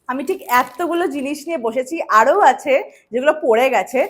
আমি ঠিক এতগুলো জিনিস নিয়ে বসেছি, আরও আছে যেগুলো পড়ে গেছে।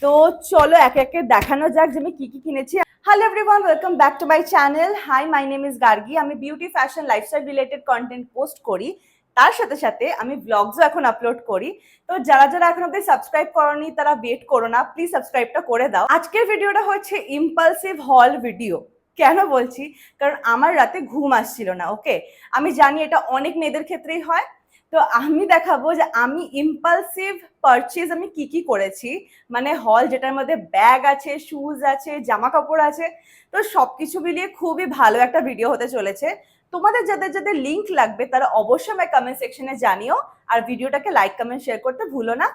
তো চলো একে একে দেখানো যাক যে আমি কি কি কিনেছি। Hello everyone, welcome back to my channel. Hi, my name is Gargi. আমি beauty, fashion, lifestyle related content post করি। তার সাথে সাথে আমি ব্লগসও এখন আপলোড করি। তো যারা যারা এখন অব্দি সাবস্ক্রাইব করনি তারা ওয়েট করো না, প্লিজ সাবস্ক্রাইবটা করে দাও। আজকের ভিডিওটা হচ্ছে ইম্পালসিভ হল ভিডিও। কেন বলছি? কারণ আমার রাতে ঘুম আসছিল না। ওকে, আমি জানি এটা অনেক মেয়েদের ক্ষেত্রেই হয়। তো আমি দেখাবো যে আমি ইম্পালসিভ পারচেজ আমি কি কি করেছি, মানে হল যেটার মধ্যে ব্যাগ আছে, শুজ আছে, জামা কাপড় আছে। তো সবকিছু মিলিয়ে খুবই ভালো একটা ভিডিও হতে চলেছে। তোমাদের যাদের যাদের লিংক লাগবে তারা অবশ্যই আমায় কমেন্ট সেকশনে জানিও। আর ভিডিওটাকে লাইক, কমেন্ট, শেয়ার করতে ভুলো না।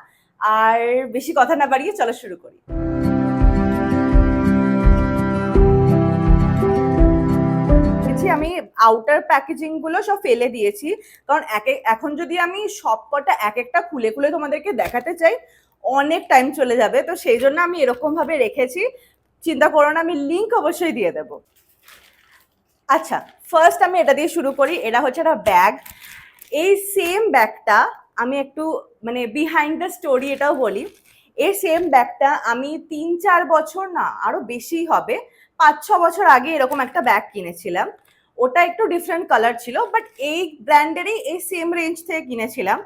আর বেশি কথা না বাড়িয়ে চলো শুরু করি। আমি আউটার প্যাকেজিং গুলো সব ফেলে দিয়েছি, কারণ এখন যদি আমি সব কটা এক একটা খুলে খুলে তোমাদেরকে দেখাতে চাই অনেক টাইম চলে যাবে। তো সেই জন্য আমি এরকম ভাবে রেখেছি। চিন্তা করো না, আমি লিংক অবশ্যই দিয়ে দেব। আচ্ছা, ফার্স্ট আমি এটা দিয়ে শুরু করি। এটা হচ্ছে একটা ব্যাগ। এই সেম ব্যাগটা আমি একটু মানে বিহাইন্ড দ্য স্টোরি এটাও বলি। এই সেম ব্যাগটা আমি 3-4 বছর না আরো বেশি হবে, 5-6 বছর আগে এরকম একটা ব্যাগ কিনেছিলাম। ওটা একটু ডিফারেন্ট কালার ছিল, বাট এই ব্র্যান্ডেরই এই সেম রেঞ্জ থেকে কিনেছিলাম।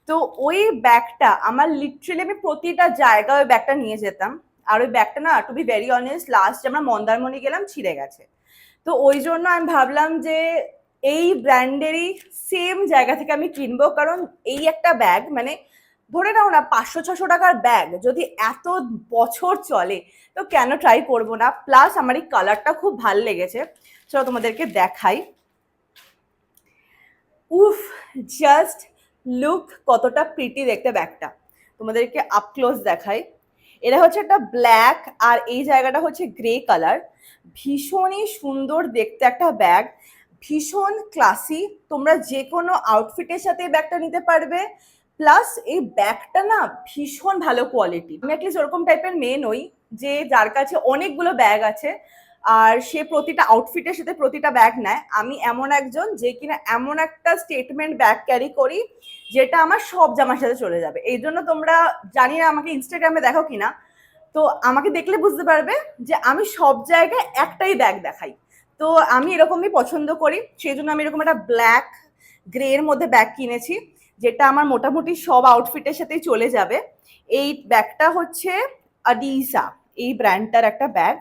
তো ওই ব্যাগটা আমার লিটারালি আমি প্রতিটা জায়গায় ওই ব্যাগটা নিয়ে যেতাম। আর ওই ব্যাগটা না, to be very honest, last আমরা মন্দারমণি গেলাম, ছিঁড়ে গেছে। তো ওই জন্য আমি ভাবলাম যে এই ব্র্যান্ডেরই সেম জায়গা থেকে আমি কিনবো, কারণ এই একটা ব্যাগ মানে ধরে নাও না 500-600 টাকার ব্যাগ যদি এত বছর চলে, তো কেন ট্রাই করবো না। প্লাস আমার এই কালারটা খুব ভাল লেগেছে। চলো তোমাদেরকে দেখাই। উফ, জাস্ট লুক কতটা প্রিটি দেখতে ব্যাগটা। তোমাদেরকে আপ ক্লোজ দেখাই। এটা হচ্ছে একটা ব্ল্যাক আর এই জায়গাটা হচ্ছে গ্রে কালার। ভীষণই সুন্দর দেখতে একটা ব্যাগ, ভীষণ ক্লাসি। তোমরা যে কোনো আউটফিটের সাথে এই ব্যাগটা নিতে পারবে। প্লাস এই ব্যাগটা না ভীষণ ভালো কোয়ালিটি। আমি অ্যাটলিস্ট ওরকম টাইপের মেয়ে নই যে যার কাছে অনেকগুলো ব্যাগ আছে আর সে প্রতিটা আউটফিটের সাথে প্রতিটা ব্যাগ নেয়। আমি এমন একজন যে কিনা এমন একটা স্টেটমেন্ট ব্যাগ ক্যারি করি যেটা আমার সব জামার সাথে চলে যাবে। এই জন্য তোমরা জানি না আমাকে ইনস্টাগ্রামে দেখো কিনা, তো আমাকে দেখলে বুঝতে পারবে যে আমি সব জায়গায় একটাই ব্যাগ দেখাই। তো আমি এরকমই পছন্দ করি, সেই জন্য আমি এরকম একটা ব্ল্যাক গ্রে এর মধ্যে ব্যাগ কিনেছি, যেটা আমার মোটামুটি সব আউটফিটের সাথেই চলে যাবে। এই ব্যাগটা হচ্ছে আডিসা, এই ব্র্যান্ডটার একটা ব্যাগ।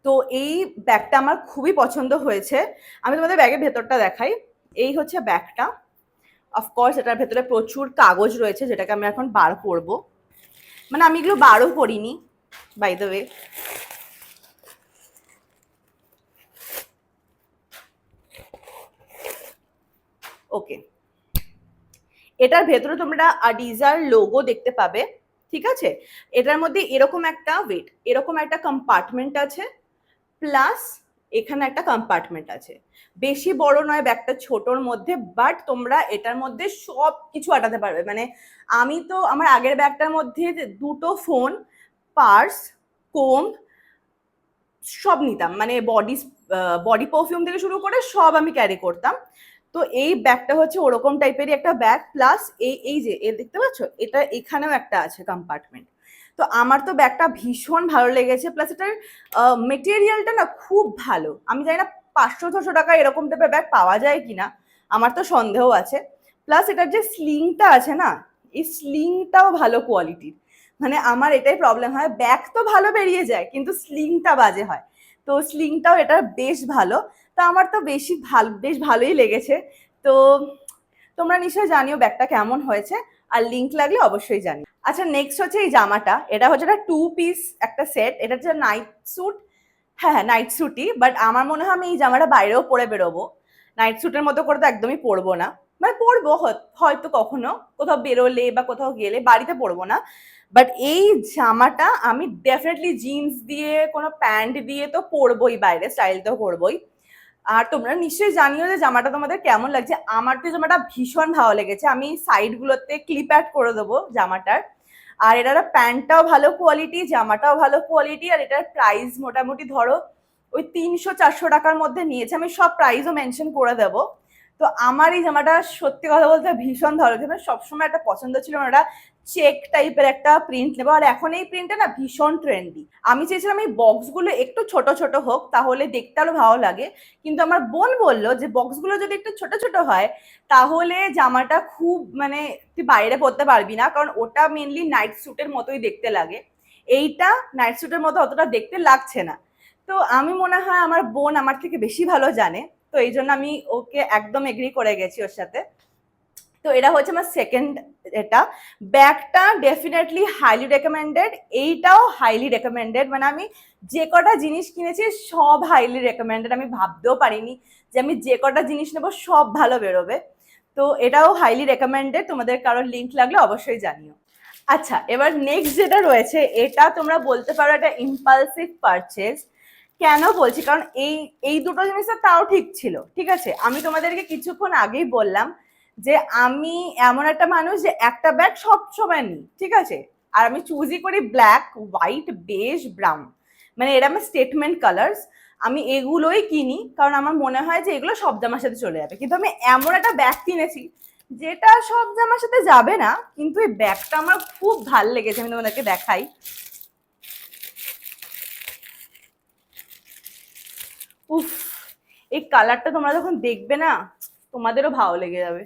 তো এই ব্যাগটা আমার খুবই পছন্দ হয়েছে। আমি তোমাদের ব্যাগের ভেতরটা দেখাই। এই হচ্ছে ব্যাগটা। অফকোর্স এটার ভেতরে প্রচুর কাগজ রয়েছে, যেটাকে আমি এখন বার করবো। মানে আমি এগুলো বারও করিনি, বাই দ্য ওয়ে। ওকে, এটার ভেতরে তোমরা আডিজার লোগো দেখতে পাবে, ঠিক আছে। এটার মধ্যে এরকম একটা ওয়েট, এরকম একটা কম্পার্টমেন্ট আছে, প্লাস এখানে একটা কম্পার্টমেন্ট আছে। বেশি বড় নয় ব্যাগটা, ছোটর মধ্যে, বাট তোমরা এটার মধ্যে সব কিছু আটাতে পারবে। মানে আমি তো আমার আগের ব্যাগটার মধ্যে 2টো ফোন, পার্স, কোম সব নিতাম, মানে বডি পারফিউম থেকে শুরু করে সব আমি ক্যারি করতাম। তো এই ব্যাগটা হচ্ছে ওরকম টাইপেরই একটা ব্যাগ। প্লাস এই যে দেখতে পাচ্ছ, এটা এখানেও একটা আছে কম্পার্টমেন্ট। তো আমার তো ব্যাগটা ভীষণ ভালো লেগেছে। প্লাস এটার মেটেরিয়ালটা না খুব ভালো। আমি জানি না 500-600 টাকা এরকম টাইপের ব্যাগ পাওয়া যায় কিনা, আমার তো সন্দেহ আছে। প্লাস এটার যে স্লিংটা আছে না, এই স্লিংটাও ভালো কোয়ালিটির। মানে আমার এটাই প্রবলেম হয়, ব্যাগ তো ভালো বেরিয়ে যায় কিন্তু স্লিংটা বাজে হয়। তো স্লিংটাও এটা বেশ ভালো। তো আমার তো বেশ ভালোই লেগেছে। তো তোমরা নিশ্চয়ই জানিও ব্যাগটা কেমন হয়েছে, আর লিংক লাগলে অবশ্যই জানি। আচ্ছা, নেক্সট হচ্ছে এই জামাটা। এটা হচ্ছে একটা 2 পিস একটা সেট। এটা হচ্ছে নাইট স্যুট। হ্যাঁ হ্যাঁ, নাইট স্যুটই, বাট আমার মনে হয় আমি এই জামাটা বাইরেও পরে বেরোবো। নাইট স্যুটের মতো করে তো একদমই পরবো না। মানে পরবো হয়তো কখনো কোথাও বেরোলে বা কোথাও গেলে, বাড়িতে পরবো না। বাট এই জামাটা আমি ডেফিনেটলি জিন্স দিয়ে কোনো প্যান্ট দিয়ে তো পরবোই, বাইরে স্টাইল তো করবোই। আর তোমরা নিশ্চয়ই জানিও যে জামাটা তোমাদের কেমন লাগছে। আমার তো জামাটা ভীষণ ভালো লেগেছে। আমি সাইডগুলোতে ক্লিপ অ্যাড করে দেবো জামাটার। আর এটার প্যান্টটাও ভালো কোয়ালিটি, জামাটাও ভালো কোয়ালিটি। আর এটার প্রাইস মোটামুটি ধরো ওই 300-400 টাকার মধ্যে নিয়েছে। আমি সব প্রাইসও মেনশন করে দেবো। তো আমার এই জামাটা সত্যি কথা বলতে ভীষণ ভালো ছিল, সবসময় একটা পছন্দ ছিল ওটা চেক টাইপের একটা প্রিন্ট নেবো, আর এখন এই প্রিন্টটা না ভীষণ ট্রেন্ডি। আমি চেয়েছিলাম এই বক্সগুলো একটু ছোট ছোট হোক, তাহলে দেখতে আরো ভালো লাগে, কিন্তু আমার বোন বললো যে বক্সগুলো যদি একটু ছোট ছোট হয় তাহলে জামাটা খুব মানে তুই বাইরে পরতে পারবি না, কারণ ওটা মেনলি নাইট স্যুটের মতোই দেখতে লাগে, এইটা নাইট স্যুটের মতো অতটা দেখতে লাগছে না। তো আমি মনে হয় আমার বোন আমার থেকে বেশি ভালো জানে, তো এই জন্য আমি ওকে একদম এগ্রি করে গেছি ওর সাথে। তো এটা হচ্ছে আমার সেকেন্ড। এটা ব্যাগটা ডেফিনেটলি হাইলি রেকমেন্ডেড, এইটাও হাইলি রেকমেন্ডেড, মানে আমি যে কটা জিনিস কিনেছি সব হাইলি রেকমেন্ডেড, আমি ভাবতেও পারিনি যে আমি যে কটা জিনিস নেবো সব ভালো বেরোবে। তো এটাও হাইলি রেকমেন্ডেড, তোমাদের কারোর লিঙ্ক লাগলে অবশ্যই জানিও। আচ্ছা, এবার নেক্সট যেটা রয়েছে এটা তোমরা বলতে পারো এটা ইম্পালসিভ পারচেজ। কেন বলছি, কারণ এই এই দুটো জিনিস তাও ঠিক ছিল, ঠিক আছে। আমি তোমাদেরকে কিছুক্ষণ আগেই বললাম যে আমি এমন একটা মানুষ যে একটা ব্যাগ সব সময় নিই, ঠিক আছে, আর আমি চুজই করি ব্ল্যাক, হোয়াইট, বেজ, ব্রাউন, মানে এটা আমার স্টেটমেন্ট কালার্স। আমি এগুলোই কিনি কারণ আমার মনে হয় যে এগুলো সব জামার সাথে চলে যাবে, কিন্তু আমি এমন একটা ব্যাগ কিনেছি যেটা সব জামার সাথে যাবে না, কিন্তু এই ব্যাগটা আমার খুব ভাল লেগেছে, আমি তোমাদেরকে দেখাই। উফ, এই কালারটা তোমরা যখন দেখবে না তোমাদেরও ভালো লেগে যাবে,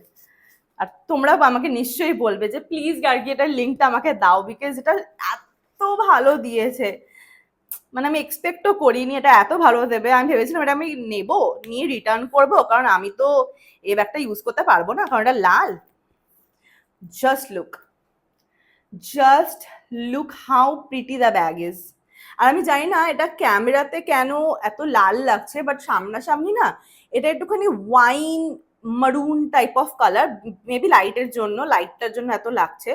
আর তোমরাও আমাকে নিশ্চয়ই বলবে যে প্লিজ গার্গি এটার লিঙ্কটা আমাকে দাও, বিকজ এটা এত ভালো দিয়েছে, মানে আমি এক্সপেক্টও করিনি এটা এত ভালো দেবে। আমি ভেবেছিলাম এটা আমি নেবো, নিয়ে রিটার্ন করবো, কারণ আমি তো এই ব্যাগটা ইউজ করতে পারবো না, কারণ এটা লাল। Just look, just look how pretty the bag is. আর আমি জানি না এটা ক্যামেরাতে কেন এত লাল লাগছে, বাট সামনাসামনি না এটা একটুখানি ওয়াইন মারুন টাইপ অফ কালার, মেবি লাইটের জন্য, লাইটটার জন্য এত লাগছে।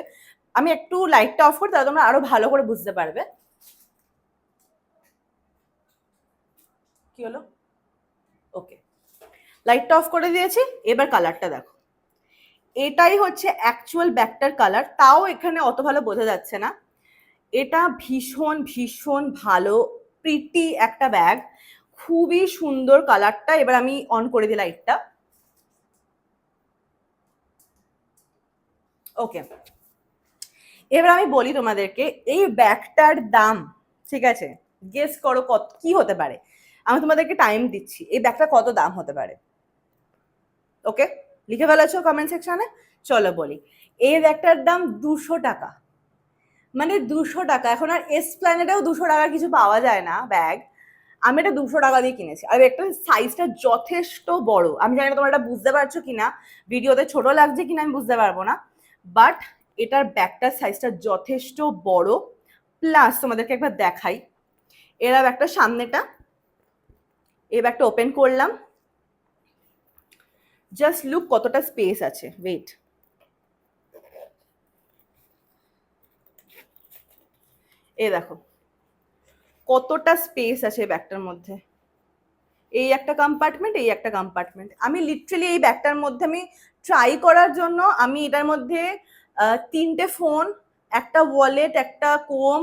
আমি একটু লাইটটা অফ করি তাহলে তোমরা আরো ভালো করে বুঝতে পারবে। কি হলো? ওকে, লাইটটা অফ করে দিয়েছি, এবার কালারটা দেখো, এটাই হচ্ছে অ্যাকচুয়াল ব্যাগটার কালার, তাও এখানে অত ভালো বোঝা যাচ্ছে না। এটা ভীষণ ভীষণ ভালো প্রিটি একটা ব্যাগ, খুবই সুন্দর কালারটা। এবার আমি অন করে দিই লাইটটা। ওকে, এবার আমি বলি তোমাদেরকে এই ব্যাগটার দাম, ঠিক আছে, গেস করো কত কি হতে পারে। আমি তোমাদেরকে টাইম দিচ্ছি, এই ব্যাগটা কত দাম হতে পারে। ওকে, লিখে ফেলেছো কমেন্ট সেকশনে? চলো বলি, এই ব্যাগটার দাম 200 টাকা, মানে 200 টাকা। এখন আর এসপ্ল্যানেডেও 200 টাকার কিছু পাওয়া যায় না ব্যাগ। আমি এটা 200 টাকা দিয়ে কিনেছি, আর একটা সাইজটা যথেষ্ট বড়। আমি জানি না তোমরা এটা বুঝতে পারছো কিনা, ভিডিওতে ছোট লাগছে কিনা আমি বুঝতে পারবো না, বাট এটার ব্যাগটার সাইজটা যথেষ্ট বড়। প্লাস তোমাদেরকে একবার দেখাই, এরা ব্যাগটা সামনেটা, এই ব্যাগটা ওপেন করলাম, জাস্ট লুক কতটা স্পেস আছে। ওয়েট, এ দেখো কতটা স্পেস আছে ব্যাগটার মধ্যে, এই একটা কম্পার্টমেন্ট, এই একটা কম্পার্টমেন্ট। আমি লিটারালি এই ব্যাগটার মধ্যে আমি ট্রাই করার জন্য আমি এটার মধ্যে 3টে ফোন, একটা ওয়ালেট, একটা কোম,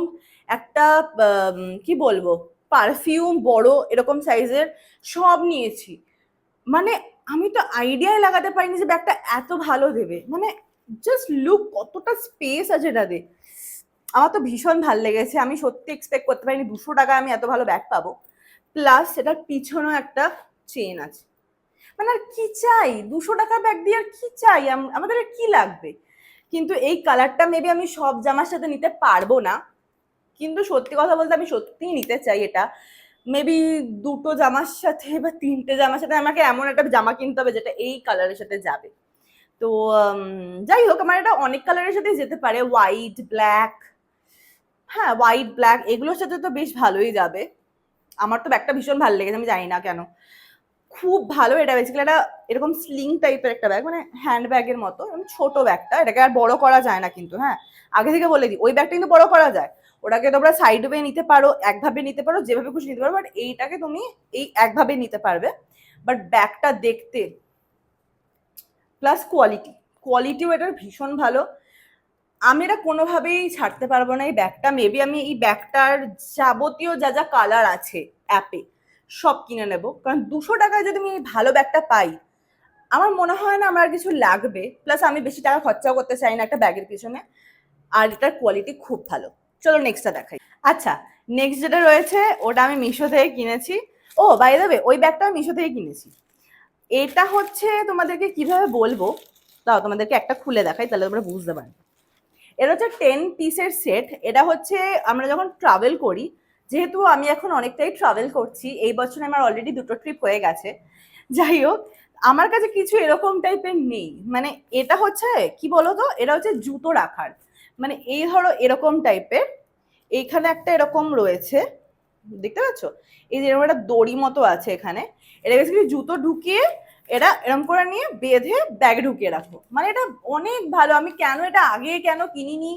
একটা কি বলবো পারফিউম বড় এরকম সাইজের সব নিয়েছি। মানে আমি তো আইডিয়াই লাগাতে পারিনি যে ব্যাগটা এত ভালো দেবে, মানে জাস্ট লুক কতটা স্পেস আছে এটাতে। আমার তো ভীষণ ভালো লেগেছে, আমি সত্যি এক্সপেক্ট করতে পারিনি 200 টাকায় আমি এত ভালো ব্যাগ পাবো। প্লাস এটার পিছনেও একটা চেন আছে, মানে আর কি চাই, 200 টাকার ব্যাগ দিয়ে আর কি চাই, আমাদের আর কি লাগবে। কিন্তু এই কালারটা মেবি আমি সব জামার সাথে নিতে পারবো না, কিন্তু সত্যি কথা বলতে আমি সত্যিই নিতে চাই এটা। মেবি 2টো জামার সাথে বা 3টে জামার সাথে আমাকে এমন একটা জামা কিনতে হবে যেটা এই কালারের সাথে যাবে। তো যাই হোক, আমার এটা অনেক কালারের সাথে যেতে পারে, হোয়াইট, ব্ল্যাক, হ্যাঁ হোয়াইট ব্ল্যাক এগুলোর সাথে তো বেশ ভালোই যাবে। আমার তো ব্যাগটা ভীষণ ভালো লেগেছে, আমি জানি না কেন, খুব ভালো। এটা বেসিক্যালি একটা এরকম স্লিং টাইপের একটা ব্যাগ, মানে হ্যান্ড ব্যাগের মতো, ছোট ব্যাগটা, এটাকে আর বড় করা যায় না কিন্তু, হ্যাঁ আগে থেকে বলে দিই, ওই ব্যাগটা কিন্তু বড় করা যায়, ওটাকে তোমরা সাইড ওয়ে নিতে পারো, একভাবে নিতে পারো, যেভাবে খুশি নিতে পারো, বাট এইটাকে তুমি এই একভাবে নিতে পারবে। বাট ব্যাগটা দেখতে প্লাস কোয়ালিটিও এটার ভীষণ ভালো। আমি এটা কোনোভাবেই ছাড়তে পারবো না এই ব্যাগটা। মেবি আমি এই ব্যাগটার যাবতীয় যা যা কালার আছে অ্যাপে সব কিনে নেব, কারণ 200 টাকায় যদি আমি ভালো ব্যাগটা পাই আমার মনে হয় না আমার কিছু লাগবে, প্লাস আমি বেশি টাকা খরচাও করতে চাই না একটা ব্যাগের পিছনে, আর এটার কোয়ালিটি খুব ভালো। চলো নেক্সটটা দেখাই। আচ্ছা, নেক্সট যেটা রয়েছে ওটা আমি মিশো থেকে কিনেছি। ও বাই দ্য ওয়ে, ওই ব্যাগটা আমি মিশো থেকে কিনেছি। এটা হচ্ছে তোমাদেরকে কিভাবে বলবো, তাও তোমাদেরকে একটা খুলে দেখাই তাহলে তোমরা বুঝতে পারবে। এটা হচ্ছে 10 পিসের সেট। এটা হচ্ছে আমরা যখন ট্রাভেল করি, যেহেতু আমি এখন অনেকটাই ট্রাভেল করছি, এই বছর আমার অলরেডি 2টো ট্রিপ হয়ে গেছে, যাই হোক আমার কাছে কিছু এরকম টাইপের নেই। মানে এটা হচ্ছে কি বলতো, এটা হচ্ছে জুতো রাখার, মানে এই ধরো এরকম টাইপের, এইখানে একটা এরকম রয়েছে, দেখতে পাচ্ছ, এই যে এরকম একটা দড়ি মতো আছে এখানে, এটা বেসিক্যালি জুতো ঢুকিয়ে এটা এরকম করে নিয়ে বেঁধে ব্যাগে ঢুকিয়ে রাখো। মানে এটা অনেক ভালো। আমি কেন এটা আগে কেন কিনিনি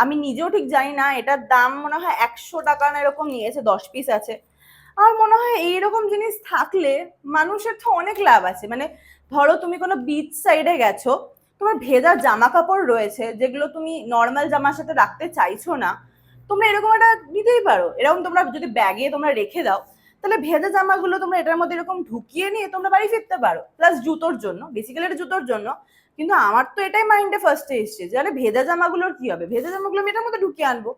আমি নিজেও ঠিক জানি না। এটার দাম মনে হয় 100 টাকা না এরকম নিয়েছে, 10 পিস আছে। আমার মনে হয় এইরকম জিনিস থাকলে মানুষের তো অনেক লাভ আছে। মানে ধরো তুমি কোনো বিচ সাইডে গেছো, তোমার ভেজা জামা কাপড় রয়েছে যেগুলো তুমি নর্মাল জামার সাথে রাখতে চাইছো না, তোমরা এরকম একটা নিতেই পারো। এরকম তোমরা যদি ব্যাগে তোমরা রেখে দাও, তাহলে ভেজা জামাগুলো তোমরা এটার মধ্যে এরকম ঢুকিয়ে নিয়ে তোমরা বাড়ি ফিরতে পারো। প্লাস জুতোর জন্য, বেসিক্যালি এটা জুতোর জন্য, কিন্তু আমার তো এটাই মাইন্ডে ফার্স্টে এসছে যে আরে ভেজা জামাগুলোর কি হবে, ভেজা জামাগুলো আমি এটার মধ্যে ঢুকিয়ে আনবো।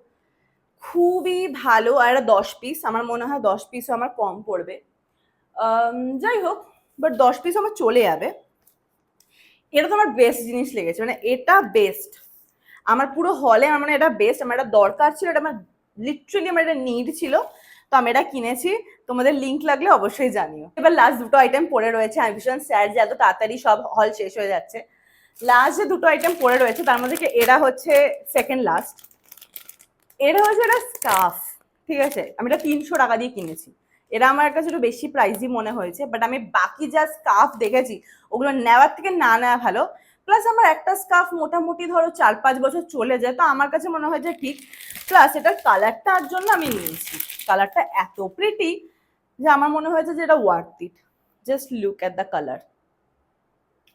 খুবই ভালো। আর এটা 10 পিস, আমার মনে হয় 10 পিসও আমার কম পড়বে। যাই হোক, বাট 10 পিস আমার চলে যাবে। এটা তো আমার বেস্ট জিনিস লেগেছে, মানে এটা বেস্ট আমার পুরো হলে। আমার মানে এটা বেস্ট, আমার এটা দরকার ছিল, এটা আমার লিটারালি আমার এটা নিড ছিল, তো আমি এটা কিনেছি। তোমাদের লিঙ্ক লাগলে অবশ্যই জানিও। এবার লাস্ট 2টো আইটেম পড়ে রয়েছে, আমি ভীষণ স্যাড যে এত তাড়াতাড়ি সব হল শেষ হয়ে যাচ্ছে। লাস্ট যে 2টো আইটেম পড়ে রয়েছে তার মধ্যে এরা হচ্ছে সেকেন্ড লাস্ট। এটা হচ্ছে একটা স্কার্ফ, ঠিক আছে, আমি এটা 300 টাকা দিয়ে কিনেছি। এটা আমার কাছে একটু বেশি প্রাইসই মনে হয়েছে, বাট আমি বাকি যা স্কার্ফ দেখেছি ওগুলো নেওয়ার থেকে না নেওয়া ভালো। প্লাস আমার একটা স্কার্ফ মোটামুটি ধরো 4-5 বছর চলে যায়, তো আমার কাছে মনে হয় যে ঠিক। প্লাস এটার কালারটার জন্য আমি নিয়েছি, কালারটা এত প্রিটি যে আমার মনে হয়েছে যে এটা worth it. Just look at the colour.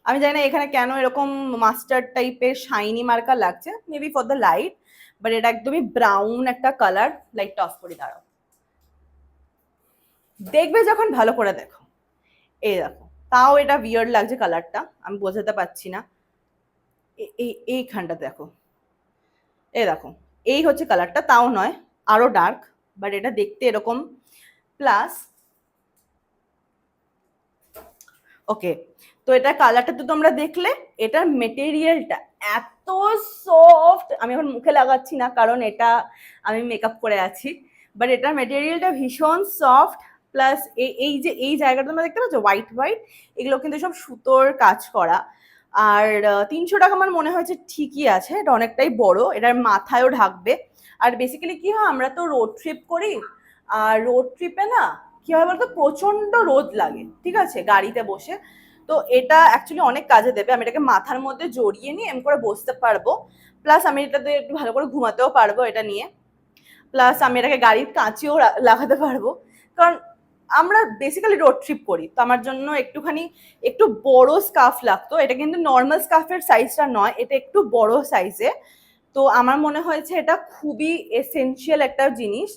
আমি জানি না এখানে কেন এরকম মাস্টার্ড টাইপের শাইনি মার্কা লাগছে, maybe for the light, but এটা একদমই ব্রাউন একটা কালার। লাইটটা অফ করে দাঁড়াও, দেখবে যখন ভালো করে দেখো। এই দেখো, তাও এটা উইয়ার্ড লাগছে কালারটা, আমি বোঝাতে পারছি না। এইখানটা দেখো, এই দেখো, এই হচ্ছে কালারটা, তাও নয়, আরো ডার্ক, বাট এটা দেখতে এরকম। প্লাস ওকে, তো এটা কালারটা তো তোমরা দেখলে, এটার মেটেরিয়ালটা এত সফট। আমি এখন মুখে লাগাচ্ছি না কারণ এটা আমি মেকআপ করে আছি, বাট এটার মেটেরিয়ালটা ভীষণ সফট। প্লাস এই যে এই জায়গাটা তোমরা দেখতে পাচ্ছ হোয়াইট হোয়াইট, এগুলো কিন্তু সব সুতোর কাজ করা। আর 300 টাকা আমার মনে হয়েছে ঠিকই আছে, এটা অনেকটাই বড়, এটার মাথায়ও ঢাকবে। আর বেসিক্যালি কি হয়, আমরা তো রোড ট্রিপ করি, আর রোড ট্রিপে না কি হয় বলতো, প্রচন্ড রোদ লাগে, ঠিক আছে, গাড়িতে বসে। তো এটা অ্যাকচুয়ালি অনেক কাজে দেবে। আমি এটাকে মাথার মধ্যে জড়িয়ে নিয়ে এমন করে বসতে পারবো। প্লাস আমি এটাতে একটু ভালো করে ঘুমাতেও পারবো এটা নিয়ে। প্লাস আমি এটাকে গাড়ির কাঁচেও লাগাতে পারবো, কারণ আমরা বেসিক্যালি রোড ট্রিপ করি, তো আমার জন্য একটুখানি একটু বড় স্কার্ফ লাগতো। এটা কিন্তু নর্মাল স্কার্ফের সাইজটা নয়, এটা একটু বড় সাইজে। তো আমার মনে হয়েছে এটা খুবই এসেনশিয়াল একটা জিনিস।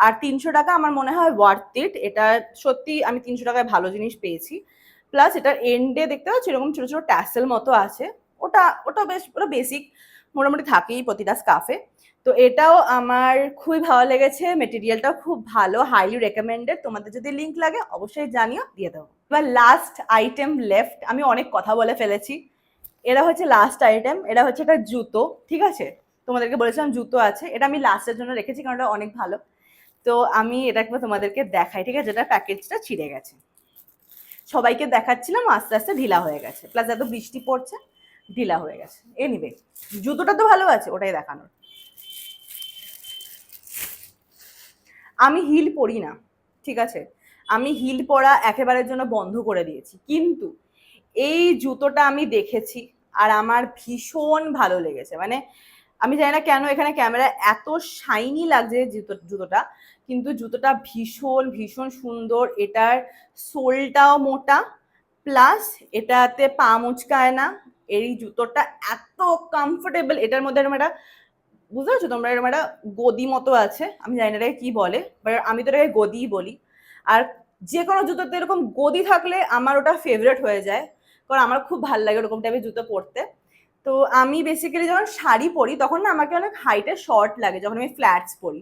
আর 300 টাকা আমার মনে হয় ওয়ার্থ ইট। এটা সত্যি আমি 300 টাকায় ভালো জিনিস পেয়েছি। প্লাস এটার এন্ডে দেখতে পাচ্ছি এরকম ছোট ছোট ট্যাসেল মতো আছে, ওটা ওটা বেশ, ওটা বেসিক মোটামুটি থাকেই প্রতিটা স্কার্ফে। তো এটাও আমার খুবই ভালো লেগেছে, মেটেরিয়ালটাও খুব ভালো, হাইলি রেকমেন্ডেড। তোমাদের যদি লিঙ্ক লাগে অবশ্যই জানিও, দিয়ে দেবো। এবার লাস্ট আইটেম লেফট, আমি অনেক কথা বলে ফেলেছি। এরা হচ্ছে লাস্ট আইটেম, এটা হচ্ছে একটা জুতো, ঠিক আছে, তোমাদেরকে বলেছিলাম জুতো আছে, এটা আমি লাস্টের জন্য রেখেছি কারণ এটা অনেক ভালো। তো আমি এটা একবার তোমাদেরকে দেখাই, ঠিক আছে, এটা প্যাকেজটা ছিঁড়ে গেছে, সবাইকে দেখাচ্ছিলাম, আস্তে আস্তে ঢিলা হয়ে গেছে, প্লাস এত বৃষ্টি পড়ছে, ঢিলা হয়ে গেছে। এনিওয়ে, জুতোটা তো ভালো আছে, ওটাই দেখানোর। আমি হিল পরি না, ঠিক আছে, আমি হিল পরা একেবারের জন্য বন্ধ করে দিয়েছি, কিন্তু এই জুতোটা আমি দেখেছি আর আমার ভীষণ ভালো লেগেছে। মানে আমি জানি না কেন এখানে ক্যামেরা এত শাইনি লাগছে জুতোটা, কিন্তু জুতোটা ভীষণ ভীষণ সুন্দর। এটার সোলটাও মোটা, প্লাস এটাতে পা মুচকায় না। এই জুতোটা এত কমফোর্টেবল, এটার মধ্যে এরকম একটা, বুঝতে পারছো তোমরা, এরকম একটা গদি মতো আছে, আমি জানি না এটাকে কি বলে, বাট আমি তো এটাকে গদিই বলি। আর যে কোনো জুতোতে এরকম গদি থাকলে আমার ওটা ফেভারিট হয়ে যায়, কারণ আমার খুব ভালো লাগে ওরকম টাইপের জুতো পরতে। তো আমি বেসিক্যালি যখন শাড়ি পরি তখন না আমাকে অনেক হাইটে শর্ট লাগে যখন আমি ফ্ল্যাটস পরি।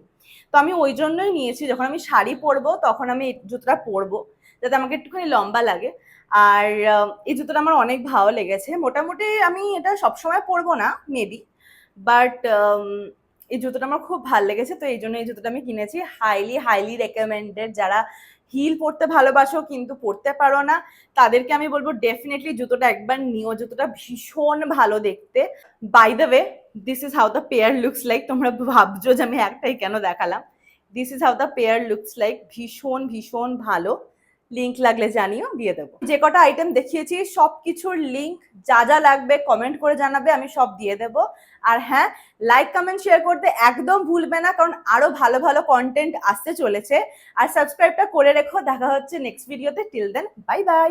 তো আমি ওই জন্যই নিয়েছি, যখন আমি শাড়ি পরবো তখন আমি এই জুতোটা পরবো, যাতে আমাকে একটুখানি লম্বা লাগে। আর এই জুতোটা আমার অনেক ভালো লেগেছে। মোটামুটি আমি এটা সবসময় পরবো না মেবি, বাট এই জুতোটা আমার খুব ভালো লেগেছে, তো এই জন্য এই জুতোটা আমি কিনেছি। Highly highly recommended. যারা হিল পরতে ভালোবাসো কিন্তু পরতে পারো না, তাদেরকে আমি বলবো ডেফিনেটলি জুতোটা একবার নিও। জুতোটা ভীষণ ভালো দেখতে। By the way, this is how the pair looks like. তোমরা ভাবছো যে আমি একটাই কেন দেখালাম, this is how the pair looks like. ভীষণ ভীষণ ভালো। লিঙ্ক লাগলে জানিও, দিয়ে দেবো। যে কটা আইটেম দেখিয়েছি সব কিছুর লিঙ্ক যা যা লাগবে কমেন্ট করে জানাবে, আমি সব দিয়ে দেবো। আর হ্যাঁ, লাইক কমেন্ট শেয়ার করতে একদম ভুলবে না, কারণ আরো ভালো ভালো কন্টেন্ট আসতে চলেছে। আর সাবস্ক্রাইবটা করে রেখো। দেখা হচ্ছে নেক্সট ভিডিওতে। Till then, bye by.